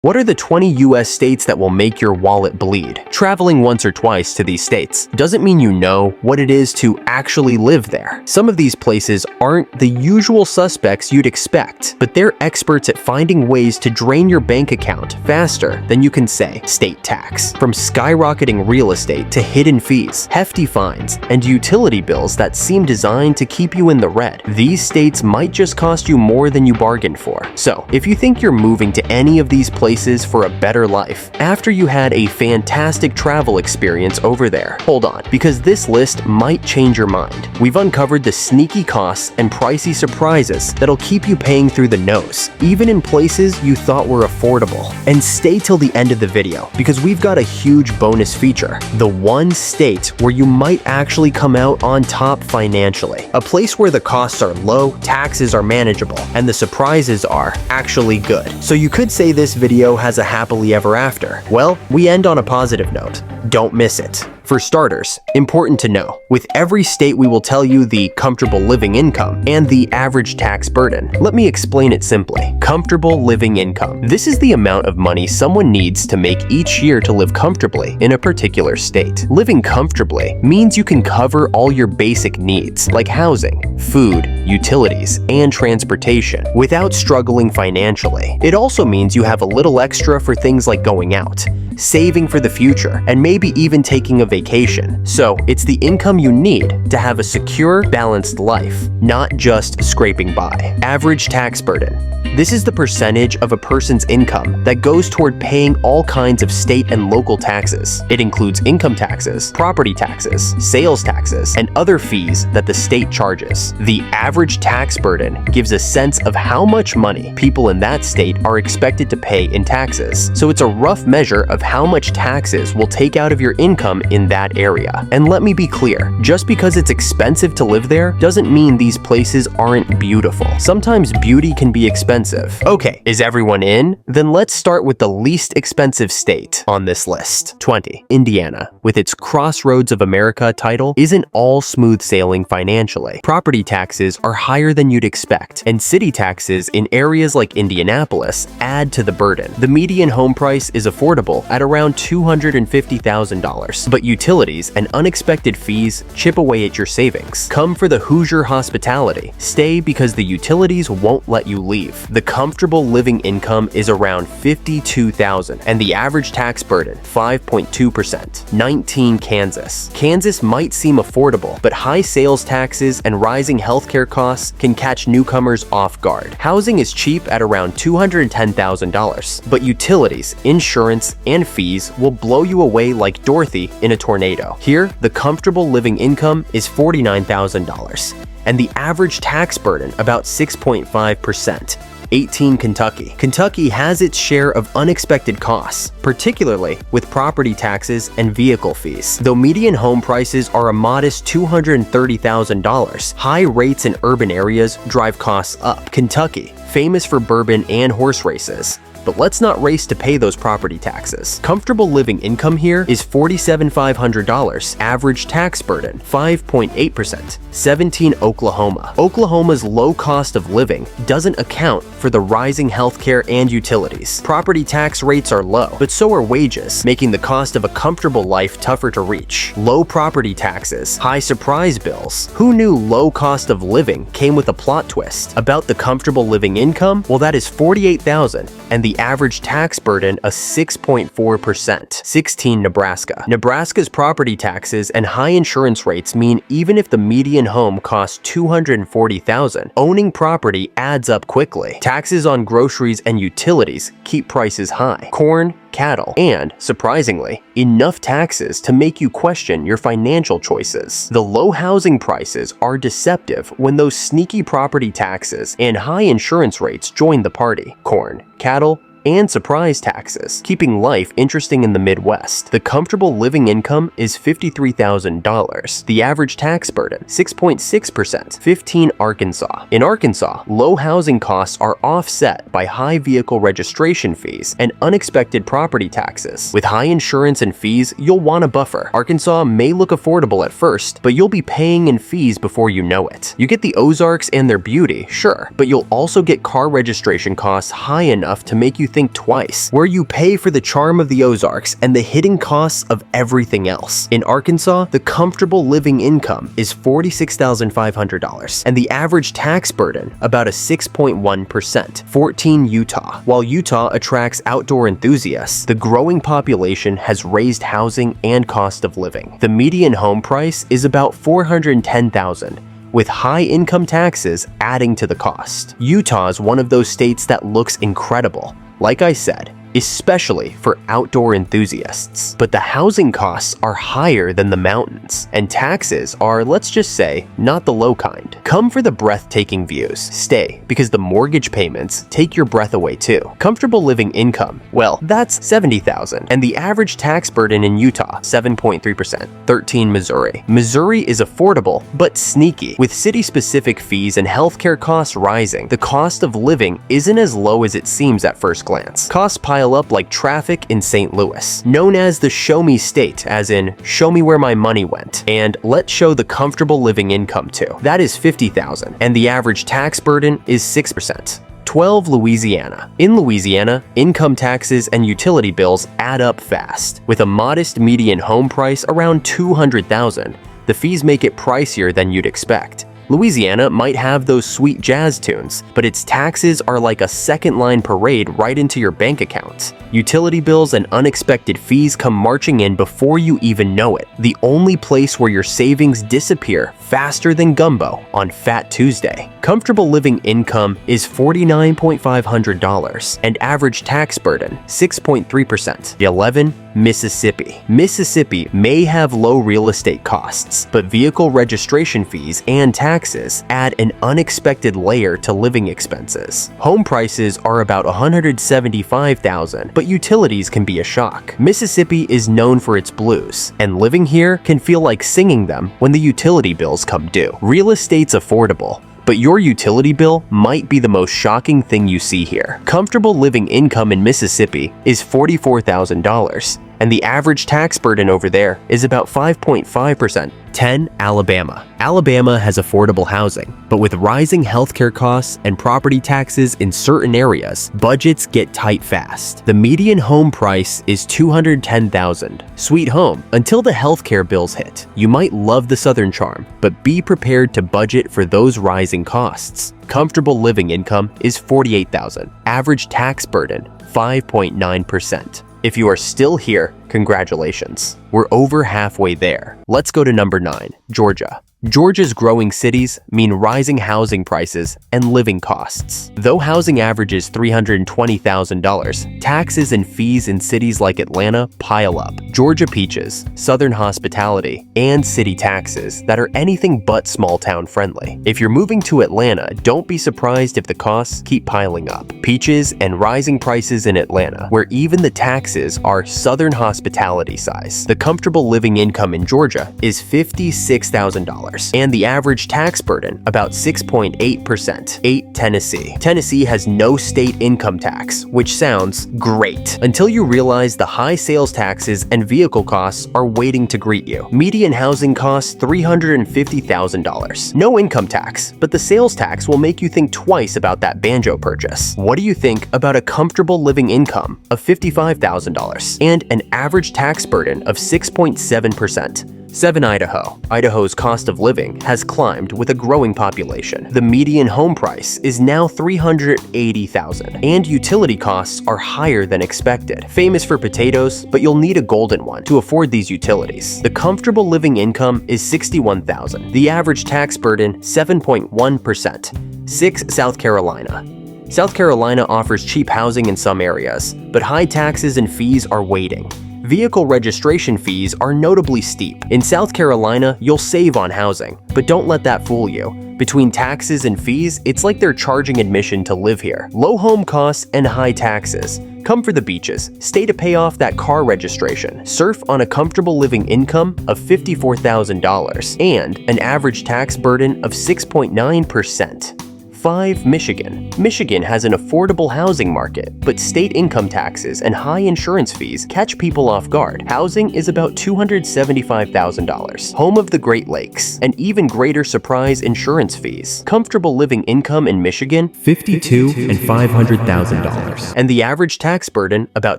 What are the 20 US states that will make your wallet bleed? Traveling once or twice to these states doesn't mean you know what it is to actually live there. Some of these places aren't the usual suspects you'd expect, but they're experts at finding ways to drain your bank account faster than you can say state tax. From skyrocketing real estate to hidden fees, hefty fines, and utility bills that seem designed to keep you in the red, these states might just cost you more than you bargained for. So, if you think you're moving to any of these places for a better life after you had a fantastic travel experience over there, hold on, because this list might change your mind. We've uncovered the sneaky costs and pricey surprises that'll keep you paying through the nose, even in places you thought were affordable. And stay till the end of the video, because we've got a huge bonus feature: the one state where you might actually come out on top financially. A place where the costs are low, taxes are manageable, and the surprises are actually good. So you could say this video has a happily ever after. Well, we end on a positive note. Don't miss it. For starters, important to know, with every state we will tell you the comfortable living income and the average tax burden. Let me explain it simply. Comfortable living income. This is the amount of money someone needs to make each year to live comfortably in a particular state. Living comfortably means you can cover all your basic needs, like housing, food, utilities, and transportation, without struggling financially. It also means you have a little extra for things like going out, saving for the future, and maybe even taking a vacation. So it's the income you need to have a secure, balanced life, not just scraping by. Average tax burden. This is the percentage of a person's income that goes toward paying all kinds of state and local taxes. It includes income taxes, property taxes, sales taxes, and other fees that the state charges. The average tax burden gives a sense of how much money people in that state are expected to pay in taxes. So it's a rough measure of how much taxes will take out of your income in that area. And let me be clear, just because it's expensive to live there doesn't mean these places aren't beautiful. Sometimes beauty can be expensive. Okay, is everyone in? Then let's start with the least expensive state on this list. 20. Indiana, with its Crossroads of America title, isn't all smooth sailing financially. Property taxes are higher than you'd expect, and city taxes in areas like Indianapolis add to the burden. The median home price is affordable at around $250,000, but utilities and unexpected fees chip away at your savings. Come for the Hoosier hospitality. Stay because the utilities won't let you leave. The comfortable living income is around $52,000, and the average tax burden, 5.2%. 19. Kansas. Kansas might seem affordable, but high sales taxes and rising healthcare costs can catch newcomers off guard. Housing is cheap at around $210,000, but utilities, insurance, and fees will blow you away like Dorothy in a tornado. Here, the comfortable living income is $49,000, and the average tax burden about 6.5%. 18. Kentucky. Kentucky has its share of unexpected costs, particularly with property taxes and vehicle fees. Though median home prices are a modest $230,000, high rates in urban areas drive costs up. Kentucky, famous for bourbon and horse races. But let's not race to pay those property taxes. Comfortable living income here is $47,500. Average tax burden, 5.8%. 17. Oklahoma. Oklahoma's low cost of living doesn't account for the rising healthcare and utilities. Property tax rates are low, but so are wages, making the cost of a comfortable life tougher to reach. Low property taxes, high surprise bills. Who knew low cost of living came with a plot twist? About the comfortable living income, well, that is $48,000, and the average tax burden a 6.4%. 16. Nebraska. Nebraska's property taxes and high insurance rates mean even if the median home costs $240,000, owning property adds up quickly. Taxes on groceries and utilities keep prices high. Corn, cattle, and, surprisingly, enough taxes to make you question your financial choices. The low housing prices are deceptive when those sneaky property taxes and high insurance rates join the party. Corn, cattle, and surprise taxes, keeping life interesting in the Midwest. The comfortable living income is $53,000. The average tax burden, 6.6%. 15. Arkansas. In Arkansas, low housing costs are offset by high vehicle registration fees and unexpected property taxes. With high insurance and fees, you'll want a buffer. Arkansas may look affordable at first, but you'll be paying in fees before you know it. You get the Ozarks and their beauty, sure, but you'll also get car registration costs high enough to make you think twice, where you pay for the charm of the Ozarks and the hidden costs of everything else. In Arkansas, the comfortable living income is $46,500, and the average tax burden about a 6.1%. 14 Utah. While Utah attracts outdoor enthusiasts, the growing population has raised housing and cost of living. The median home price is about $410,000, with high income taxes adding to the cost. Utah is one of those states that looks incredible, like I said, especially for outdoor enthusiasts. But the housing costs are higher than the mountains, and taxes are, let's just say, not the low kind. Come for the breathtaking views. Stay, because the mortgage payments take your breath away too. Comfortable living income, well, that's $70,000, and the average tax burden in Utah, 7.3%. 13 Missouri. Missouri is affordable, but sneaky. With city-specific fees and healthcare costs rising, the cost of living isn't as low as it seems at first glance. Costs pile up like traffic in St. Louis. Known as the show me state, as in, show me where my money went, and let's show the comfortable living income too. That is $50,000, and the average tax burden is 6%. 12 Louisiana. In Louisiana, income taxes and utility bills add up fast. With a modest median home price around $200,000, the fees make it pricier than you'd expect. Louisiana might have those sweet jazz tunes, but its taxes are like a second-line parade right into your bank account. Utility bills and unexpected fees come marching in before you even know it. The only place where your savings disappear faster than gumbo on Fat Tuesday. Comfortable living income is $49,500 and average tax burden 6.3%. 11. Mississippi. Mississippi may have low real estate costs, but vehicle registration fees and taxes add an unexpected layer to living expenses. Home prices are about $175,000, but utilities can be a shock. Mississippi is known for its blues, and living here can feel like singing them when the utility bills come due. Real estate's affordable, but your utility bill might be the most shocking thing you see here. Comfortable living income in Mississippi is $44,000, and the average tax burden over there is about 5.5%. 10. Alabama. Alabama has affordable housing, but with rising healthcare costs and property taxes in certain areas, budgets get tight fast. The median home price is $210,000. Sweet home until the healthcare bills hit. You might love the southern charm, but be prepared to budget for those rising costs. Comfortable living income is $48,000. Average tax burden 5.9%. If you are still here, congratulations. We're over halfway there. Let's go to number 9, Georgia. Georgia's growing cities mean rising housing prices and living costs. Though housing averages $320,000, taxes and fees in cities like Atlanta pile up. Georgia peaches, southern hospitality, and city taxes that are anything but small town friendly. If you're moving to Atlanta, don't be surprised if the costs keep piling up. Peaches and rising prices in Atlanta, where even the taxes are southern hospitality size. The comfortable living income in Georgia is $56,000. And the average tax burden about 6.8%. 8. Tennessee. Tennessee has no state income tax, which sounds great until you realize the high sales taxes and vehicle costs are waiting to greet you. Median housing costs $350,000. No income tax, but the sales tax will make you think twice about that banjo purchase. What do you think about a comfortable living income of $55,000 and an average tax burden of 6.7%? 7. Idaho. Idaho's cost of living has climbed with a growing population. The median home price is now $380,000, and utility costs are higher than expected. Famous for potatoes, but you'll need a golden one to afford these utilities. The comfortable living income is $61,000. The average tax burden 7.1%. 6. South Carolina. South Carolina offers cheap housing in some areas, but high taxes and fees are waiting. Vehicle registration fees are notably steep. In South Carolina, you'll save on housing, but don't let that fool you. Between taxes and fees, it's like they're charging admission to live here. Low home costs and high taxes. Come for the beaches, stay to pay off that car registration, surf on a comfortable living income of $54,000, and an average tax burden of 6.9%. 5. Michigan. Michigan has an affordable housing market, but state income taxes and high insurance fees catch people off guard. Housing is about $275,000. Home of the Great Lakes, and even greater surprise insurance fees. Comfortable living income in Michigan, $52,000 and $500,000. and the average tax burden about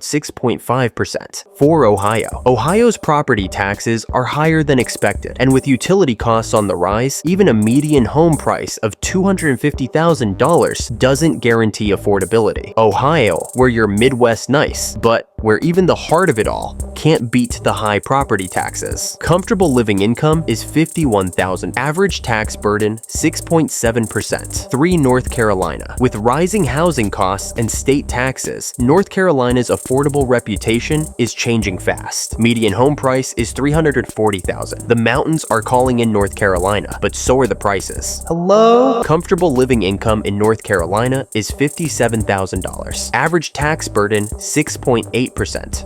6.5%. 4. Ohio. Ohio's property taxes are higher than expected, and with utility costs on the rise, even a median home price of $250,000 doesn't guarantee affordability. Ohio, where you're Midwest nice, but where even the heart of it all can't beat the high property taxes. Comfortable living income is $51,000. Average tax burden 6.7%. 3. North Carolina. With rising housing costs and state taxes, North Carolina's affordable reputation is changing fast. Median home price is $340,000. The mountains are calling in North Carolina, but so are the prices. Hello? Comfortable living income in North Carolina is $57,000. Average tax burden 6.8%.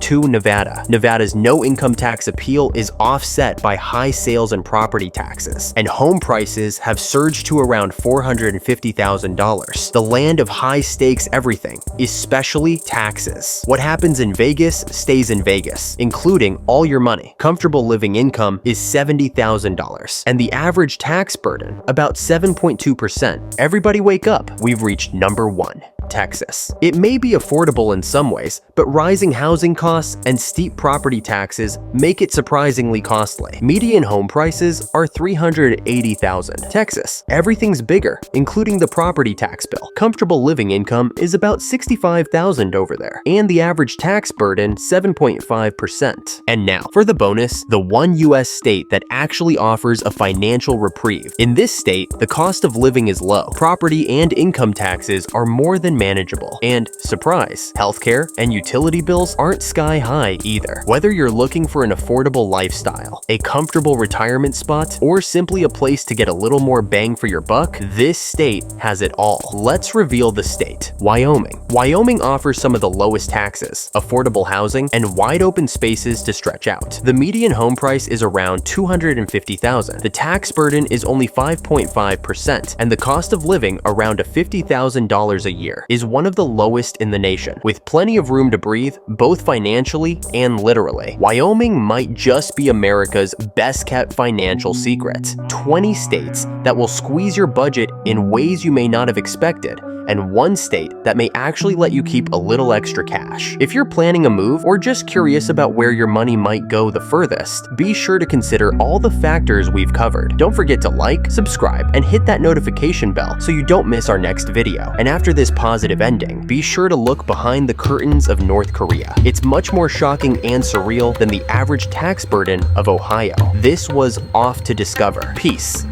2. Nevada. Nevada's no income tax appeal is offset by high sales and property taxes, and home prices have surged to around $450,000. The land of high stakes everything, especially taxes. What happens in Vegas stays in Vegas, including all your money. Comfortable living income is $70,000, and the average tax burden about 7.2%. Everybody wake up. We've reached number 1. Texas. It may be affordable in some ways, but rising housing costs and steep property taxes make it surprisingly costly. Median home prices are $380,000. Texas. Everything's bigger, including the property tax bill. Comfortable living income is about $65,000 over there, and the average tax burden 7.5%. And now, for the bonus, the one US state that actually offers a financial reprieve. In this state, the cost of living is low. Property and income taxes are more than manageable. And surprise, healthcare and utility bills aren't sky high either. Whether you're looking for an affordable lifestyle, a comfortable retirement spot, or simply a place to get a little more bang for your buck, this state has it all. Let's reveal the state. Wyoming. Wyoming offers some of the lowest taxes, affordable housing, and wide open spaces to stretch out. The median home price is around $250,000. The tax burden is only 5.5%, and the cost of living around $50,000 a year is one of the lowest in the nation, with plenty of room to breathe, both financially and literally. Wyoming might just be America's best-kept financial secret. 20 states that will squeeze your budget in ways you may not have expected, and one state that may actually let you keep a little extra cash. If you're planning a move or just curious about where your money might go the furthest, be sure to consider all the factors we've covered. Don't forget to like, subscribe, and hit that notification bell so you don't miss our next video. And after this positive ending, be sure to look behind the curtains of North Korea. It's much more shocking and surreal than the average tax burden of Ohio. This was off to discover. Peace.